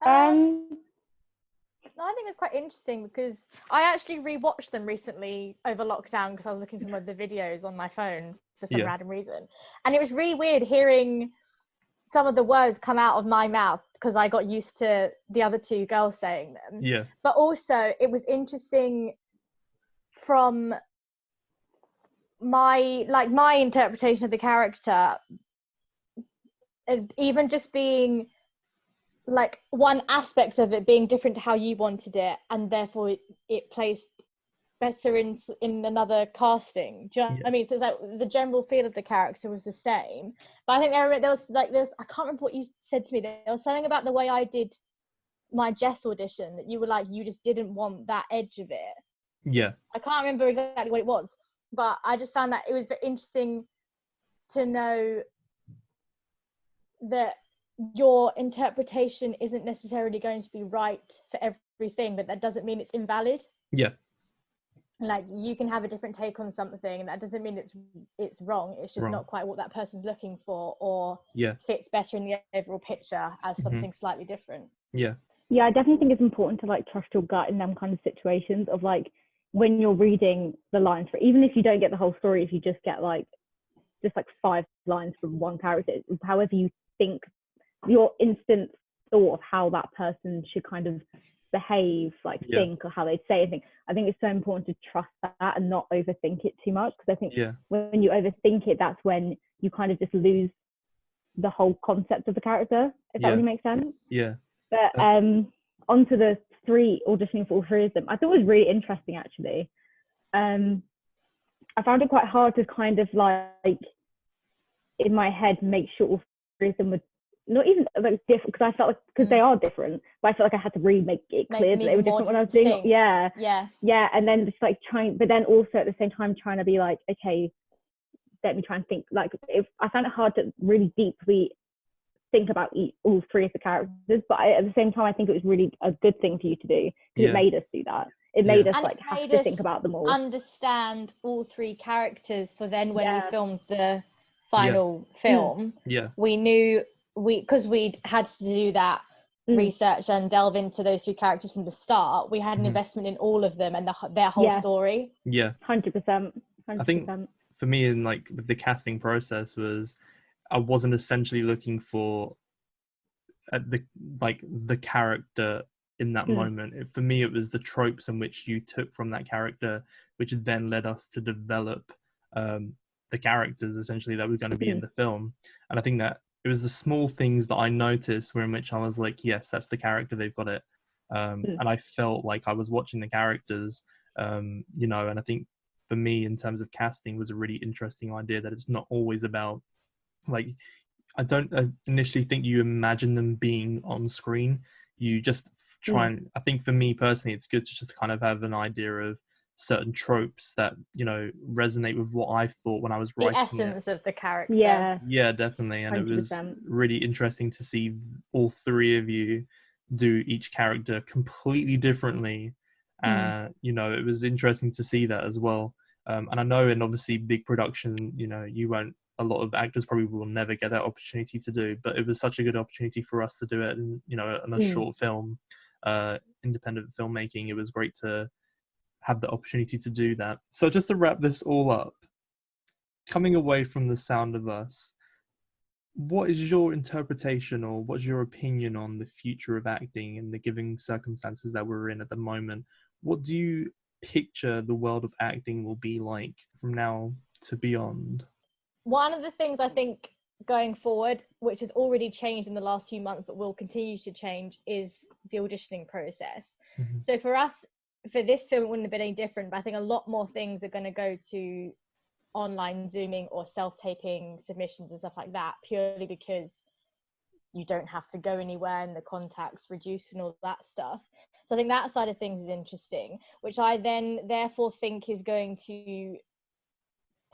No, I think it's quite interesting because I actually rewatched them recently over lockdown because I was looking for one of the videos on my phone for some random reason. And it was really weird hearing some of the words come out of my mouth because I got used to the other two girls saying them. Yeah. But also it was interesting from my interpretation of the character, and even just being like one aspect of it being different to how you wanted it, and therefore it placed better in another casting. Do you know what I mean? So it's like the general feel of the character was the same, but I think there was I can't remember what you said to me. There was something about the way I did my Jess audition that you were like, you just didn't want that edge of it. Yeah. I can't remember exactly what it was, but I just found that it was very interesting to know that your interpretation isn't necessarily going to be right for everything, but that doesn't mean it's invalid. Yeah. Like, you can have a different take on something, and that doesn't mean it's wrong. It's just not quite what that person's looking for, or fits better in the overall picture as something slightly different. Yeah. Yeah, I definitely think it's important to like trust your gut in them kind of situations of like when you're reading the lines for, even if you don't get the whole story, if you just get like 5 lines from one character, however you think, your instant thought of how that person should kind of behave, think, or how they'd say anything. I think it's so important to trust that and not overthink it too much, because I think when you overthink it, that's when you kind of just lose the whole concept of the character, if that really makes sense. Yeah. But onto the auditioning for all three of them, I thought it was really interesting actually. I found it quite hard to kind of like in my head make sure all three of them were not even like different, because I felt like, because they are different, but I felt like I had to really make it clear that they were different when I was doing it. Yeah, and then just like trying, but then also at the same time trying to be like, okay, let me try and think, like, if I found it hard to really deeply think about all three of the characters, but at the same time I think it was really a good thing for you to do, because it made us do that. It made us like have to think about them all, understand all three characters, for then when we filmed the final film, we knew, because we'd had to do that research and delve into those two characters from the start, we had an investment in all of them and their whole story. 100%. I think for me, in like the casting process, was I wasn't essentially looking for the character in that moment. For me, it was the tropes in which you took from that character, which then led us to develop the characters essentially that were going to be in the film. And I think that it was the small things that I noticed where in which I was like, yes, that's the character, they've got it. And I felt like I was watching the characters, and I think for me, in terms of casting, was a really interesting idea that it's not always about, like, I don't initially think you imagine them being on screen. You just try and, I think for me personally, it's good to just kind of have an idea of certain tropes that, resonate with what I thought when I was writing the essence of the character. Yeah, definitely. And 100%. It was really interesting to see all three of you do each character completely differently. It was interesting to see that as well. And I know in obviously big production, a lot of actors probably will never get that opportunity to do, but it was such a good opportunity for us to do it. And, in a short film, independent filmmaking, it was great to have the opportunity to do that. So just to wrap this all up, coming away from The Sound of Us, what is your interpretation or what's your opinion on the future of acting in the given circumstances that we're in at the moment? What do you picture the world of acting will be like from now to beyond? One of the things I think going forward, which has already changed in the last few months but will continue to change, is the auditioning process. So for us, for this film, it wouldn't have been any different, but I think a lot more things are going to go to online Zooming or self-taping submissions and stuff like that, purely because you don't have to go anywhere and the contact's reduced and all that stuff. So I think that side of things is interesting, which I then therefore think is going to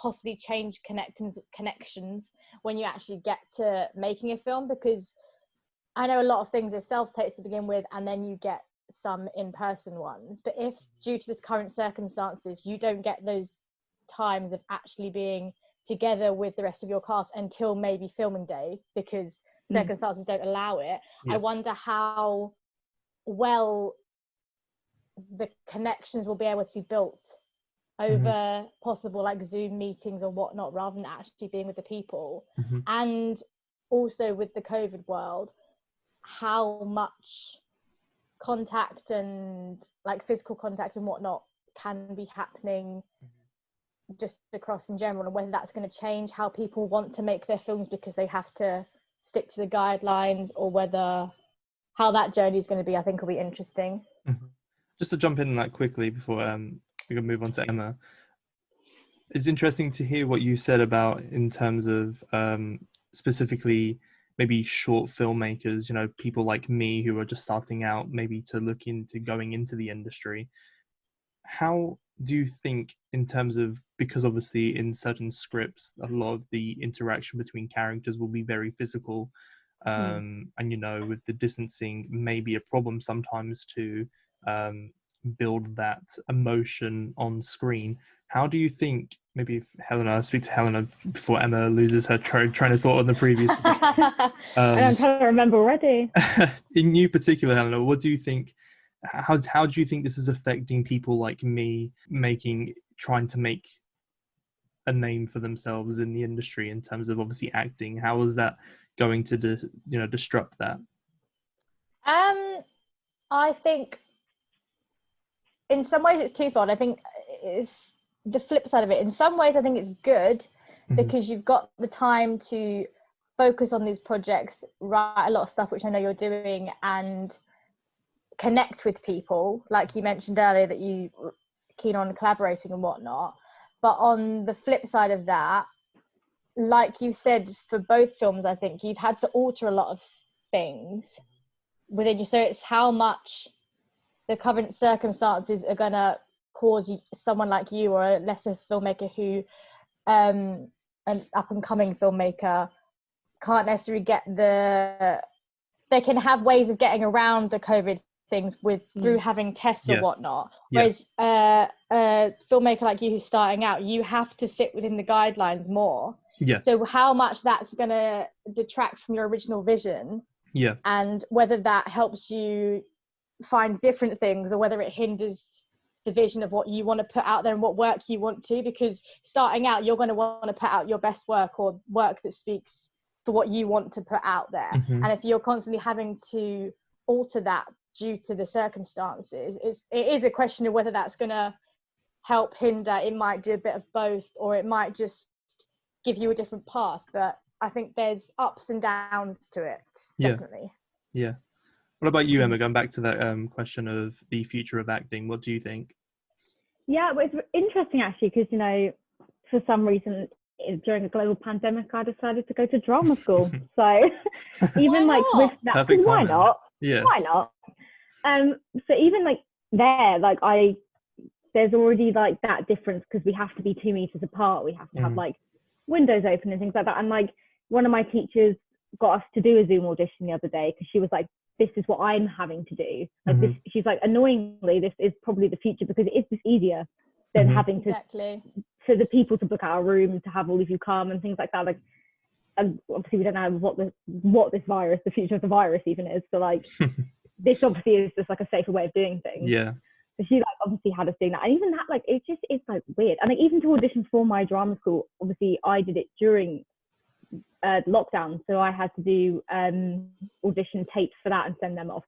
possibly change connections when you actually get to making a film, because I know a lot of things are self-tapes to begin with, and then you get some in-person ones. But if due to this current circumstances, you don't get those times of actually being together with the rest of your cast until maybe filming day, because circumstances don't allow it, I wonder how well the connections will be able to be built over possible like Zoom meetings or whatnot, rather than actually being with the people. And also with the COVID world, how much contact and like physical contact and whatnot can be happening just across in general, and whether that's going to change how people want to make their films because they have to stick to the guidelines, or whether how that journey is going to be, I think will be interesting. Just to jump in like quickly before we can move on to Emma, it's interesting to hear what you said about in terms of specifically maybe short filmmakers, you know, people like me who are just starting out, maybe to look into going into the industry. How do you think in terms of, because obviously in certain scripts a lot of the interaction between characters will be very physical, and you know, with the distancing may be a problem sometimes to build that emotion on screen. How do you think, maybe if Helena, I'll speak to Helena before Emma loses her train of thought on the previous and I'm trying to remember already. In you particular, Helena, what do you think, how do you think this is affecting people like me trying to make a name for themselves in the industry in terms of obviously acting? How is that going to disrupt that? I think in some ways it's twofold. I think it's the flip side of it. In some ways I think it's good because you've got the time to focus on these projects, write a lot of stuff which I know you're doing, and connect with people, like you mentioned earlier that you were keen on collaborating and whatnot. But on the flip side of that, like you said, for both films, I think you've had to alter a lot of things within you. So it's how much the current circumstances are going to cause someone like you or a lesser filmmaker who, an up-and-coming filmmaker, can't necessarily get they can have ways of getting around the COVID things through having tests or whatnot. Whereas a filmmaker like you who's starting out, you have to fit within the guidelines more. So how much that's going to detract from your original vision, and whether that helps you find different things or whether it hinders the vision of what you want to put out there and what work you want to, because starting out you're going to want to put out your best work or work that speaks for what you want to put out there. And if you're constantly having to alter that due to the circumstances, it is a question of whether that's going to help, hinder. It might do a bit of both, or it might just give you a different path. But I think there's ups and downs to it, definitely. What about you, Emma? Going back to that question of the future of acting, what do you think? Yeah, well, it's interesting actually, because, you know, for some reason during a global pandemic, I decided to go to drama school. So even like with that, why not? Why not? So even like there, like there's already like that difference, because we have to be 2 meters apart. We have to have like windows open and things like that. And like one of my teachers got us to do a Zoom audition the other day, because she was like, this is what I'm having to do. Like this, she's like, annoyingly, this is probably the future, because it is just easier than having to for the people to book out a room, to have all of you come and things like that. Like, and obviously we don't know what this virus, the future of the virus even is. So like, this obviously is just like a safer way of doing things. So she like obviously had us doing that, and even that, like, it's like weird. And like even to audition for my drama school, obviously I did it during lockdown, so I had to do audition tapes for that and send them off.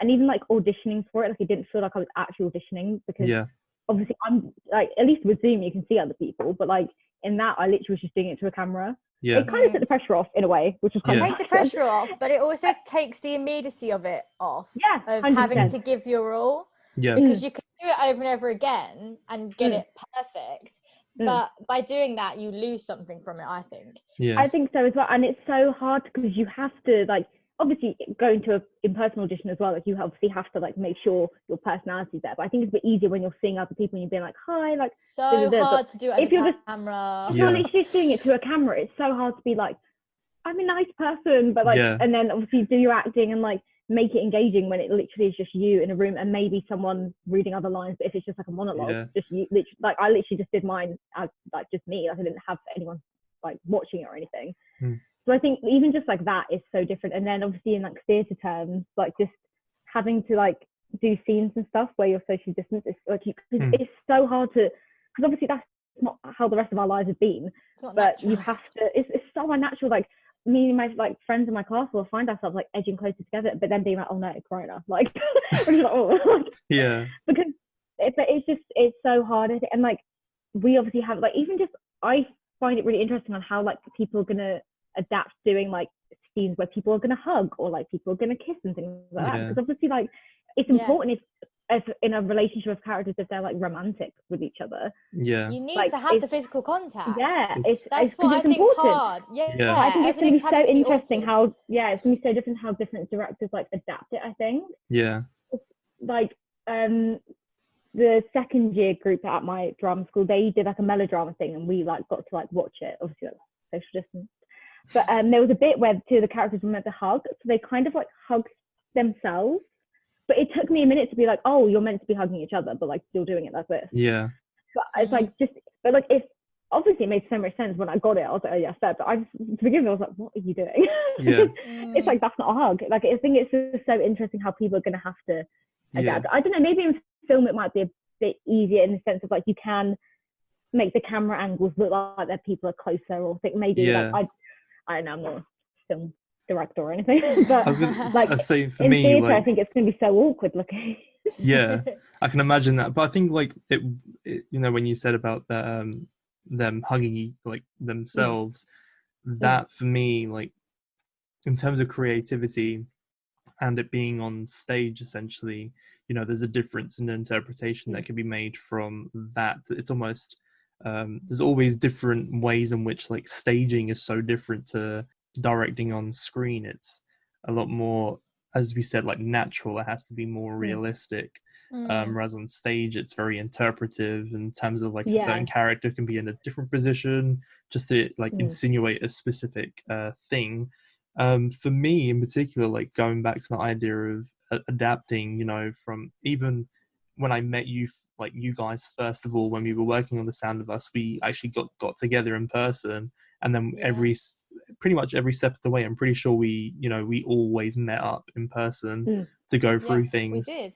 And even like auditioning for it, like, it didn't feel like I was actually auditioning, because obviously I'm like, at least with Zoom you can see other people, but like in that I literally was just doing it to a camera. It kind of took the pressure off in a way, which was kind of takes the pressure off, but it also takes the immediacy of it off, of 100%. Having to give your all, because you can do it over and over again and get it perfect. But by doing that, you lose something from it, I think. Yeah, I think so as well. And it's so hard because you have to like, obviously going to an in-person audition as well, like you obviously have to like make sure your personality's there. But I think it's a bit easier when you're seeing other people and you're being like, hi, like so hard to do it if you're just camera. If you're literally just doing it to a camera, it's so hard to be like, I'm a nice person, but like, and then obviously do your acting and like make it engaging when it literally is just you in a room and maybe someone reading other lines. But if it's just like a monologue, just you, literally, like I literally just did mine as like just me, like I didn't have anyone like watching it or anything. So I think even just like that is so different. And then obviously in like theatre terms, like just having to like do scenes and stuff where you're socially distanced, it's like it's so hard to, because obviously that's not how the rest of our lives have been. But natural. You have to. It's so unnatural. Like me and my like friends in my class will find ourselves like edging closer together, but then being like, oh no, Corona, like, we're just like, oh. Because it's so hard, and like we obviously have like even just I find it really interesting on how like people are gonna adapt doing like scenes where people are gonna hug or like people are gonna kiss and things like that, because obviously like it's important if in a relationship of characters if they're like romantic with each other, you need to have the physical contact. That's what I think is hard. I think it's gonna be so interesting how it's gonna be so different how different directors like adapt it. I think like the second year group at my drama school, they did like a melodrama thing and we like got to like watch it, obviously like social distance, but there was a bit where two of the characters were meant to hug, so they kind of like hugged themselves, but it took me a minute to be like, oh, you're meant to be hugging each other, but like you're doing it like this. But it's like but like it's obviously it made so much sense when I got it. I was like, oh yeah, fair. But to begin with I was like, what are you doing? It's like, that's not a hug. Like I think it's just so interesting how people are gonna have to adapt. I don't know, maybe in film it might be a bit easier in the sense of like you can make the camera angles look like that people are closer, or think maybe like I don't know, I'm not a film director or anything, but I say for in me, theatre, like, I think it's going to be so awkward looking. I can imagine that. But I think like it you know, when you said about them hugging like themselves, that for me, like in terms of creativity and it being on stage, essentially, you know, there's a difference in interpretation that can be made from that. It's almost there's always different ways in which like staging is so different to directing on screen. It's a lot more, as we said, like natural. It has to be more realistic. Whereas on stage it's very interpretive in terms of like a certain character can be in a different position just to like insinuate a specific thing. For me in particular, like going back to the idea of adapting, you know, from even when I met you, like you guys, first of all, when we were working on The Sound of Us, we actually got together in person, and then pretty much every step of the way, I'm pretty sure we always met up in person to go through things. We did.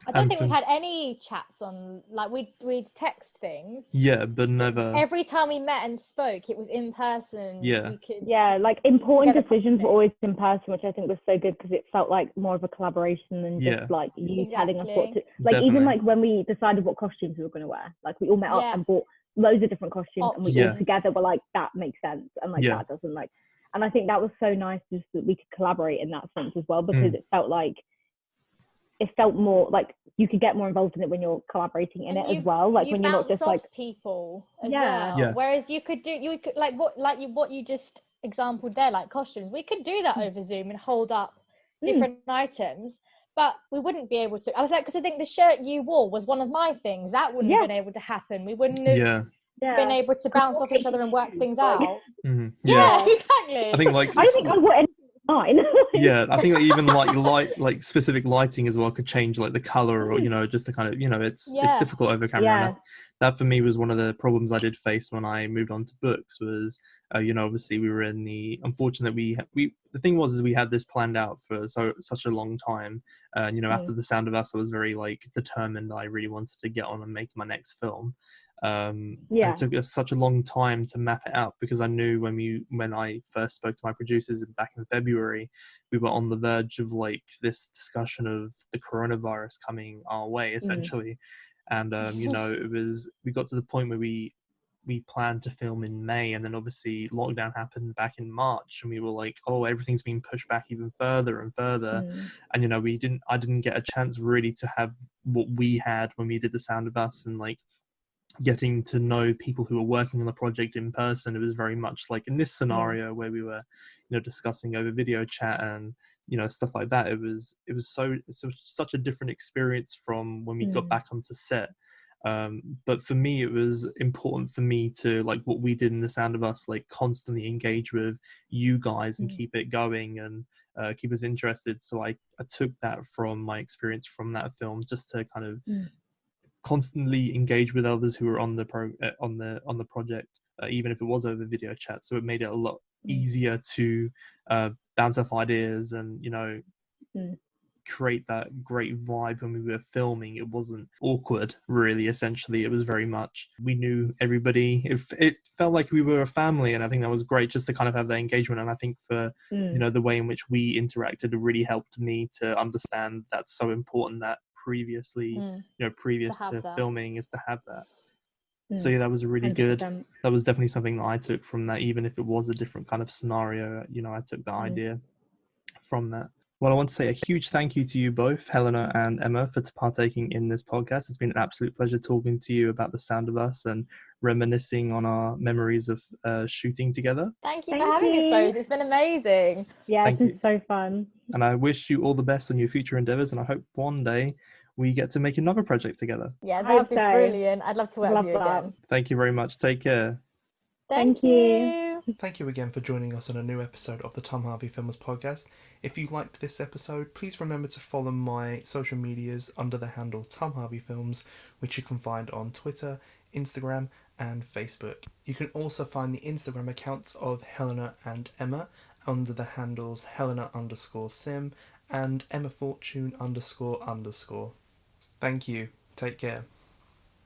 I don't think we've had any chats on, like we'd text things. But never. Every time we met and spoke, it was in person. We could like important decisions were always in person, which I think was so good because it felt like more of a collaboration than just like you telling us what to. Like Definitely. Even like when we decided what costumes we were going to wear, like we all met up and bought loads of different costumes, and we all together were like, that makes sense, and like that doesn't, like. And I think that was so nice just that we could collaborate in that sense as well, because it felt like. It felt more like you could get more involved in it when you're collaborating in it as well. Like when you're not just like people as well. Whereas you could like what you just exampled there, like costumes. We could do that over Zoom and hold up different items, but we wouldn't be able to. I was like, because I think the shirt you wore was one of my things. That wouldn't have been able to happen. We wouldn't have been able to bounce off each other and work things out. Exactly. I think like I don't think I wore anything. I think like, even like specific lighting as well could change like the color, or you know, just the kind of, you know, it's difficult over camera. And that for me was one of the problems I did face when I moved on to books. Was you know, obviously we were in the unfortunate we the thing was is we had this planned out for such a long time, and you know, after The Sound of Us I was very like determined. I really wanted to get on and make my next film. It took us such a long time to map it out, because I knew when I first spoke to my producers back in February, we were on the verge of like this discussion of the coronavirus coming our way, essentially. And you know, we got to the point where we planned to film in May, and then obviously lockdown happened back in March, and we were like, oh, everything's been pushed back even further and further. And you know, I didn't get a chance really to have what we had when we did The Sound of Us, and like getting to know people who were working on the project in person. It was very much like in this scenario where we were, discussing over video chat and stuff like that. It's such a different experience from when we got back onto set. But for me, it was important for me to, like what we did in The Sound of Us, like constantly engage with you guys and keep it going and keep us interested. So I took that from my experience from that film, just to kind of constantly engage with others who were on the project, even if it was over video chat. So it made it a lot easier to bounce off ideas and create that great vibe when we were filming. It wasn't awkward, really. Essentially, it was very much, we knew everybody. It felt like we were a family, and I think that was great, just to kind of have that engagement. And I think for the way in which we interacted, it really helped me to understand that's so important, that previously previous to filming, is to have that. So yeah, that was really 100%. Good. That was definitely something that I took from that, even if it was a different kind of scenario. I took the idea from that. Well, I want to say a huge thank you to you both, Helena and Emma, for partaking in this podcast. It's been an absolute pleasure talking to you about The Sound of Us and reminiscing on our memories of shooting together. Thank you for having us both. It's been amazing. Yeah, it's been so fun. And I wish you all the best on your future endeavours, and I hope one day we get to make another project together. Yeah, that would be brilliant. I'd love to work with you again. Thank you very much. Take care. Thank you. Thank you again for joining us on a new episode of the Tom Harvey Films podcast. If you liked this episode, please remember to follow my social medias under the handle Tom Harvey Films, which you can find on Twitter, Instagram and Facebook. You can also find the Instagram accounts of Helena and Emma under the handles Helena_Sim and Emma Fortune __. Thank you. Take care.